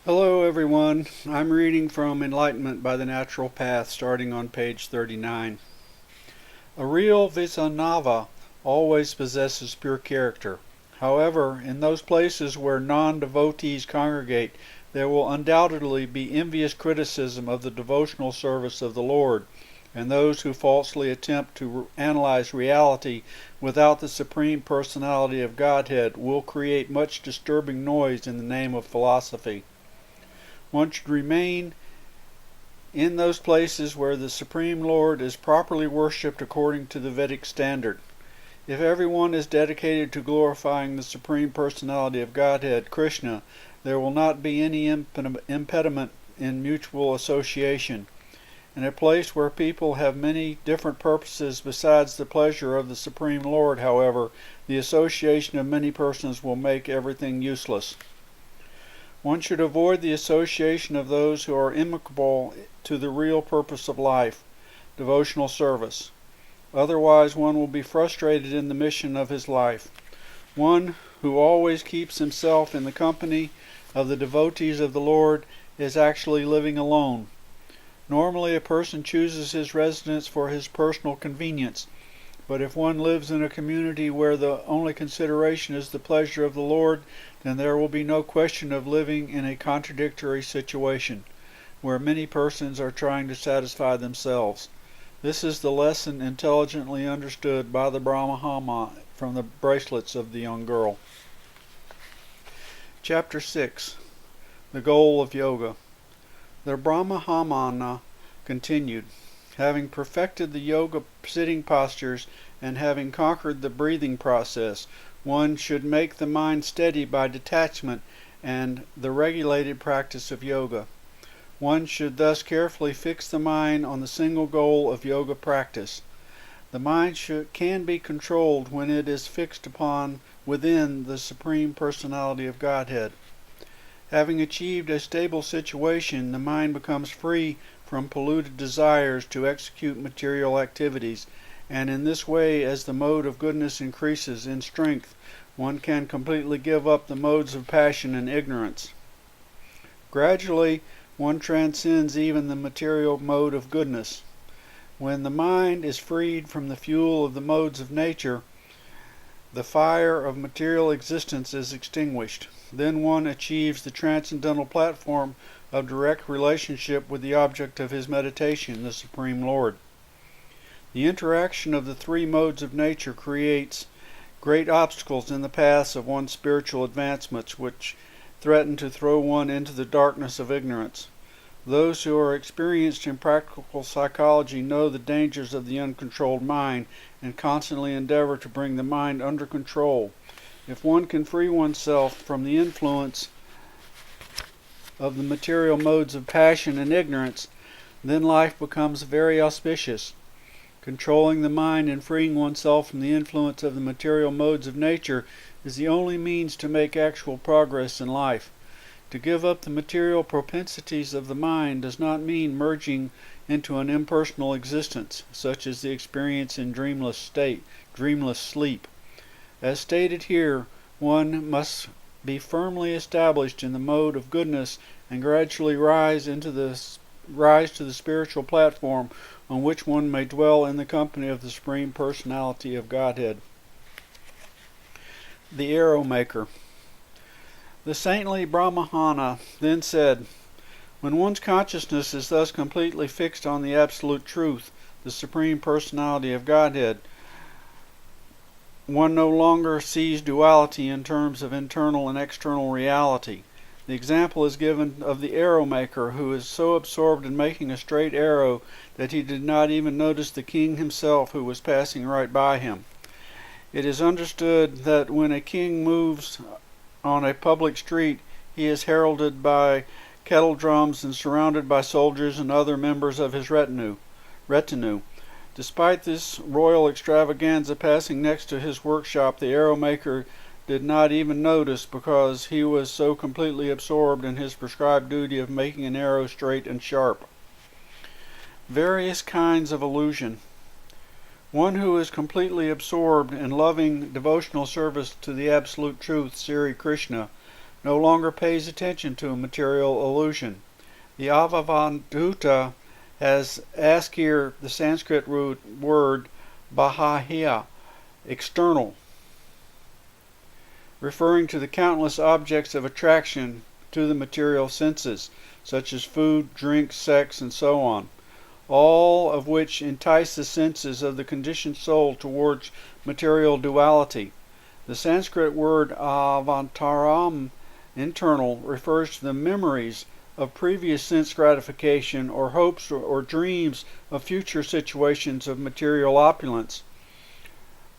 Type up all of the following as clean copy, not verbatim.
Hello everyone, I'm reading from Enlightenment by the Natural Path starting on page 39. A real Vaishnava always possesses pure character. However, in those places where non-devotees congregate, there will undoubtedly be envious criticism of the devotional service of the Lord, and those who falsely attempt to analyze reality without the Supreme Personality of Godhead will create much disturbing noise in the name of philosophy. One should remain in those places where the Supreme Lord is properly worshipped according to the Vedic standard. If everyone is dedicated to glorifying the Supreme Personality of Godhead, Krishna, there will not be any impediment in mutual association. In a place where people have many different purposes besides the pleasure of the Supreme Lord, however, the association of many persons will make everything useless. One should avoid the association of those who are inimical to the real purpose of life, devotional service. Otherwise one will be frustrated in the mission of his life. One who always keeps himself in the company of the devotees of the Lord is actually living alone. Normally a person chooses his residence for his personal convenience, but if one lives in a community where the only consideration is the pleasure of the Lord, then there will be no question of living in a contradictory situation, where many persons are trying to satisfy themselves. This is the lesson intelligently understood by the Brahmana from the bracelets of the young girl. Chapter 6. The Goal of Yoga. The Brahmana continued. Having perfected the yoga sitting postures and having conquered the breathing process, one should make the mind steady by detachment and the regulated practice of yoga. One should thus carefully fix the mind on the single goal of yoga practice. The mind can be controlled when it is fixed upon within the Supreme Personality of Godhead. Having achieved a stable situation, the mind becomes free from polluted desires to execute material activities, and in this way, as the mode of goodness increases in strength, one can completely give up the modes of passion and ignorance. Gradually, one transcends even the material mode of goodness. When the mind is freed from the fuel of the modes of nature, the fire of material existence is extinguished. Then one achieves the transcendental platform of direct relationship with the object of his meditation, the Supreme Lord. The interaction of the three modes of nature creates great obstacles in the paths of one's spiritual advancements, which threaten to throw one into the darkness of ignorance. Those who are experienced in practical psychology know the dangers of the uncontrolled mind and constantly endeavor to bring the mind under control. If one can free oneself from the influence of the material modes of passion and ignorance, then life becomes very auspicious. Controlling the mind and freeing oneself from the influence of the material modes of nature is the only means to make actual progress in life. To give up the material propensities of the mind does not mean merging into an impersonal existence, such as the experience in dreamless sleep. As stated here, one must be firmly established in the mode of goodness and gradually rise to the spiritual platform on which one may dwell in the company of the Supreme Personality of Godhead. The Arrow Maker. The saintly Brahmana then said, when one's consciousness is thus completely fixed on the Absolute Truth, the Supreme Personality of Godhead, one no longer sees duality in terms of internal and external reality. The example is given of the arrow maker, who is so absorbed in making a straight arrow that he did not even notice the king himself, who was passing right by him. It is understood that when a king moves on a public street, he is heralded by kettle drums and surrounded by soldiers and other members of his retinue. Despite this royal extravaganza passing next to his workshop, the arrow maker did not even notice, because he was so completely absorbed in his prescribed duty of making an arrow straight and sharp. Various kinds of illusion. One who is completely absorbed in loving devotional service to the Absolute Truth, Sri Krishna, no longer pays attention to a material illusion. The Avadhuta has asked here the Sanskrit root word bahahya, external, referring to the countless objects of attraction to the material senses, such as food, drink, sex, and so on, all of which entice the senses of the conditioned soul towards material duality. The Sanskrit word avantaram, internal, refers to the memories of previous sense gratification or hopes or dreams of future situations of material opulence.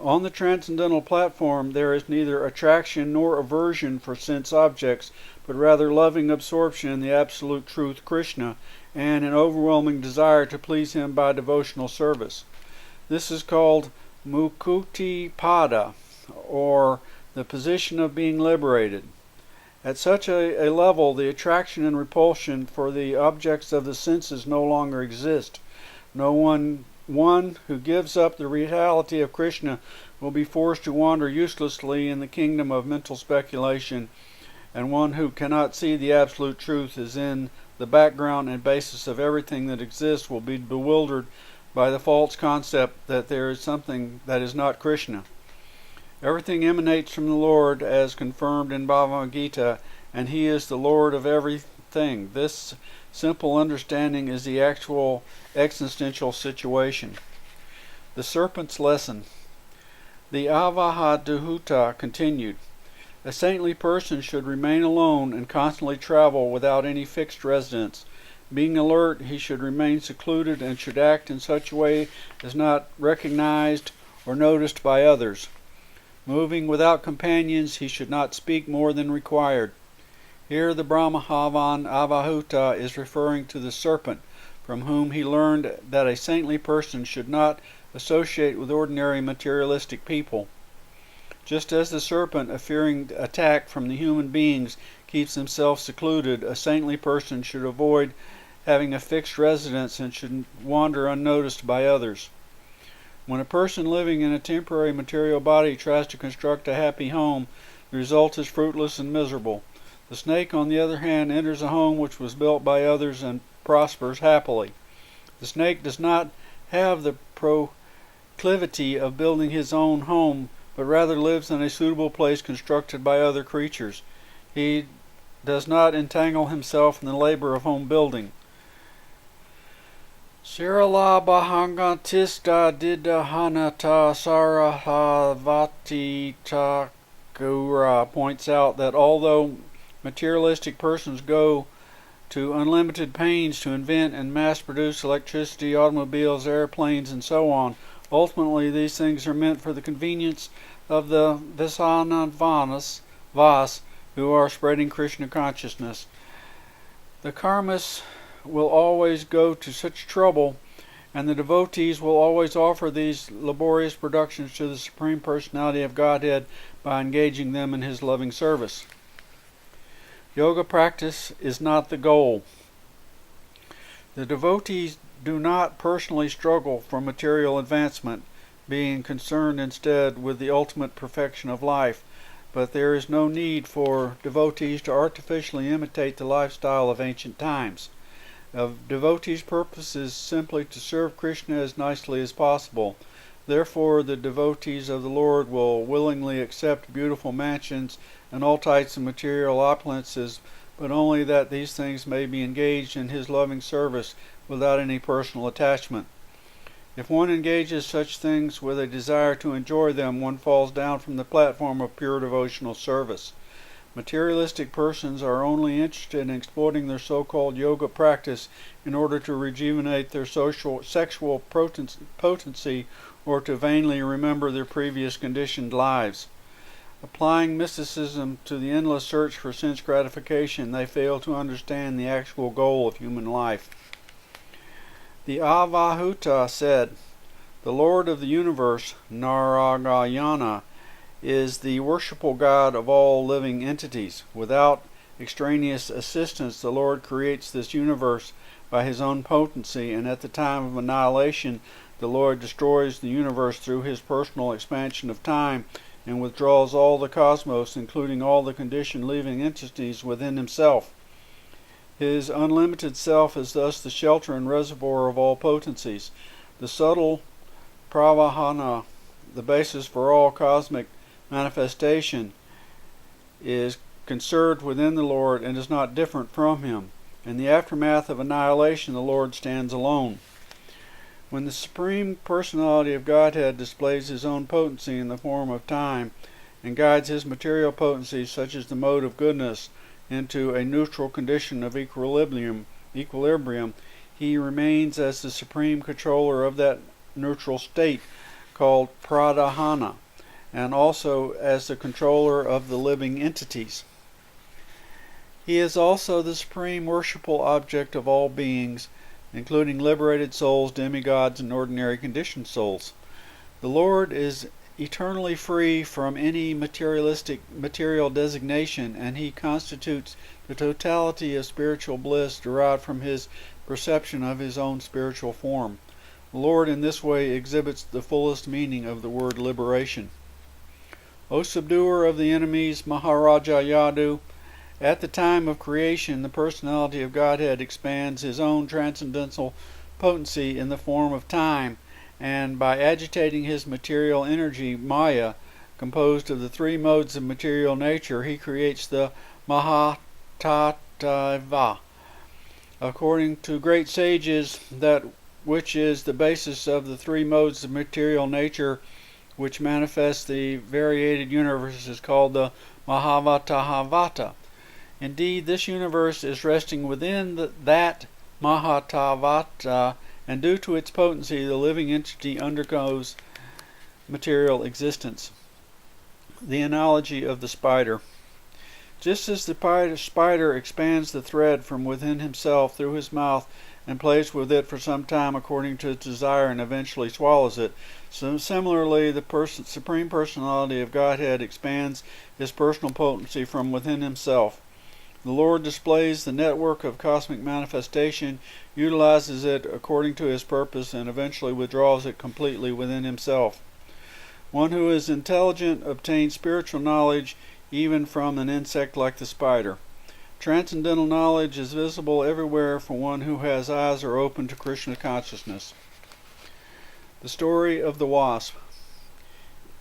On the transcendental platform there is neither attraction nor aversion for sense objects, but rather loving absorption in the absolute truth Krishna, and an overwhelming desire to please him by devotional service. This is called Mukti Pada, or the position of being liberated. At such a level, the attraction and repulsion for the objects of the senses no longer exist. One who gives up the reality of Krishna will be forced to wander uselessly in the kingdom of mental speculation, and one who cannot see the absolute truth is in the background and basis of everything that exists will be bewildered by the false concept that there is something that is not Krishna. Everything emanates from the Lord as confirmed in Bhagavad Gita, and he is the Lord of everything. This simple understanding is the actual existential situation. The serpent's lesson. The Avadhuta continued. A saintly person should remain alone and constantly travel without any fixed residence. Being alert, he should remain secluded and should act in such a way as not recognized or noticed by others. Moving without companions, he should not speak more than required. Here the Brahmahavan Avadhuta is referring to the serpent, from whom he learned that a saintly person should not associate with ordinary materialistic people. Just as the serpent, fearing attack from the human beings, keeps himself secluded, a saintly person should avoid having a fixed residence and should wander unnoticed by others. When a person living in a temporary material body tries to construct a happy home, the result is fruitless and miserable. The snake, on the other hand, enters a home which was built by others and prospers happily. The snake does not have the proclivity of building his own home, but rather lives in a suitable place constructed by other creatures. He does not entangle himself in the labor of home building. Sirala Bahangantista Didahanata Sarahavati Takura points out that although materialistic persons go to unlimited pains to invent and mass-produce electricity, automobiles, airplanes, and so on, ultimately these things are meant for the convenience of the Vasanavanas who are spreading Krishna consciousness. The karmas will always go to such trouble, and the devotees will always offer these laborious productions to the Supreme Personality of Godhead by engaging them in his loving service. Yoga practice is not the goal. The devotees do not personally struggle for material advancement, being concerned instead with the ultimate perfection of life, but there is no need for devotees to artificially imitate the lifestyle of ancient times. A devotee's purpose is simply to serve Krishna as nicely as possible. Therefore, the devotees of the Lord will willingly accept beautiful mansions and all types of material opulences, but only that these things may be engaged in his loving service without any personal attachment. If one engages such things with a desire to enjoy them, one falls down from the platform of pure devotional service. Materialistic persons are only interested in exploiting their so-called yoga practice in order to rejuvenate their sexual potency or to vainly remember their previous conditioned lives. Applying mysticism to the endless search for sense gratification, they fail to understand the actual goal of human life. The Avadhuta said, "The Lord of the universe, Narayana, is the worshipful God of all living entities. Without extraneous assistance, the Lord creates this universe by his own potency, and at the time of annihilation, the Lord destroys the universe through his personal expansion of time and withdraws all the cosmos, including all the conditioned living entities, within himself. His unlimited self is thus the shelter and reservoir of all potencies. The subtle pravahana, the basis for all cosmic manifestation, is conserved within the Lord and is not different from him. In the aftermath of annihilation, the Lord stands alone. When the Supreme Personality of Godhead displays his own potency in the form of time and guides his material potencies, such as the mode of goodness, into a neutral condition of equilibrium, he remains as the supreme controller of that neutral state called pradhana, and also as the controller of the living entities. He is also the supreme worshipful object of all beings, including liberated souls, demigods, and ordinary conditioned souls. The Lord is eternally free from any material designation, and he constitutes the totality of spiritual bliss derived from his perception of his own spiritual form. The Lord in this way exhibits the fullest meaning of the word liberation. O subduer of the enemies, Maharaja Yadu, at the time of creation, the personality of Godhead expands his own transcendental potency in the form of time, and by agitating his material energy, Maya, composed of the three modes of material nature, he creates the Mahatattva. According to great sages, that which is the basis of the three modes of material nature, which manifests the variated universe, is called the Mahavattavata. Indeed, this universe is resting within that Mahatattva, and due to its potency, the living entity undergoes material existence. The analogy of the spider. Just as the spider expands the thread from within himself through his mouth and plays with it for some time according to its desire and eventually swallows it, so similarly the Supreme Personality of Godhead expands his personal potency from within himself. The Lord displays the network of cosmic manifestation, utilizes it according to his purpose, and eventually withdraws it completely within himself. One who is intelligent obtains spiritual knowledge even from an insect like the spider. Transcendental knowledge is visible everywhere for one who has eyes are open to Krishna consciousness. The story of the wasp.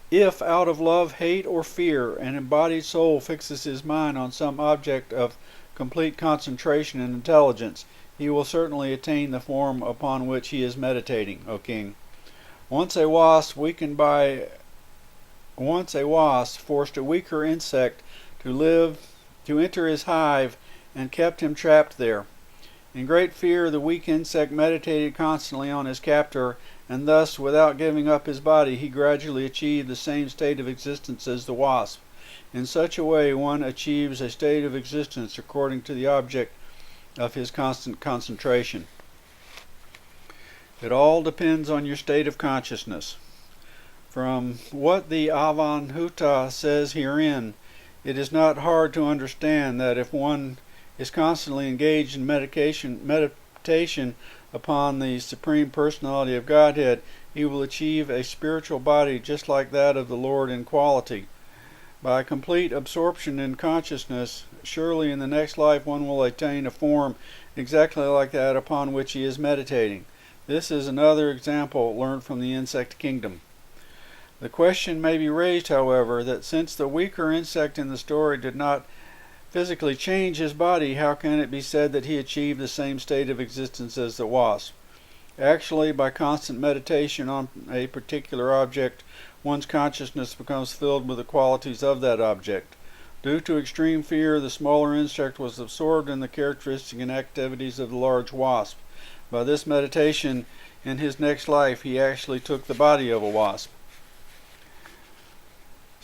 If out of love, hate, or fear, an embodied soul fixes his mind on some object of complete concentration and intelligence, he will certainly attain the form upon which he is meditating, O king. Once a wasp forced a weaker insect to enter his hive and kept him trapped there. In great fear, the weak insect meditated constantly on his captor, and thus, without giving up his body, he gradually achieved the same state of existence as the wasp. In such a way, one achieves a state of existence according to the object of his constant concentration. It all depends on your state of consciousness. From what the Avanhuta says herein, it is not hard to understand that if one is constantly engaged in meditation upon the Supreme Personality of Godhead, he will achieve a spiritual body just like that of the Lord in quality. By complete absorption in consciousness, surely in the next life one will attain a form exactly like that upon which he is meditating. This is another example learned from the insect kingdom. The question may be raised, however, that since the weaker insect in the story did not physically change his body, how can it be said that he achieved the same state of existence as the wasp? Actually, by constant meditation on a particular object, one's consciousness becomes filled with the qualities of that object. Due to extreme fear, the smaller insect was absorbed in the characteristics and activities of the large wasp. By this meditation, in his next life, he actually took the body of a wasp.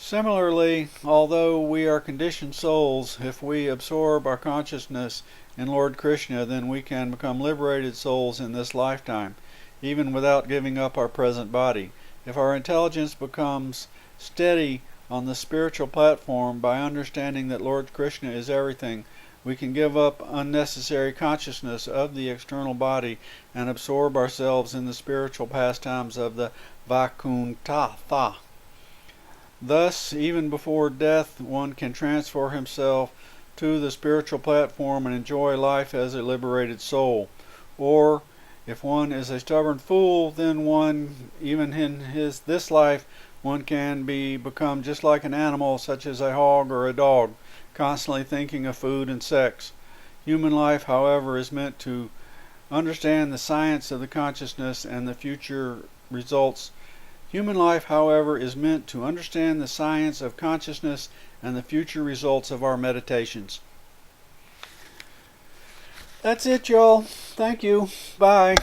Similarly, although we are conditioned souls, if we absorb our consciousness in Lord Krishna, then we can become liberated souls in this lifetime, even without giving up our present body. If our intelligence becomes steady on the spiritual platform by understanding that Lord Krishna is everything, we can give up unnecessary consciousness of the external body and absorb ourselves in the spiritual pastimes of the Vaikuntha. Thus, even before death, one can transfer himself to the spiritual platform and enjoy life as a liberated soul. Or, if one is a stubborn fool, then one, even in this life, one can become just like an animal, such as a hog or a dog, constantly thinking of food and sex. Human life, however, is meant to understand the science of the consciousness and the future results. Human life, however, is meant to understand the science of consciousness and the future results of our meditations. That's it, y'all. Thank you. Bye.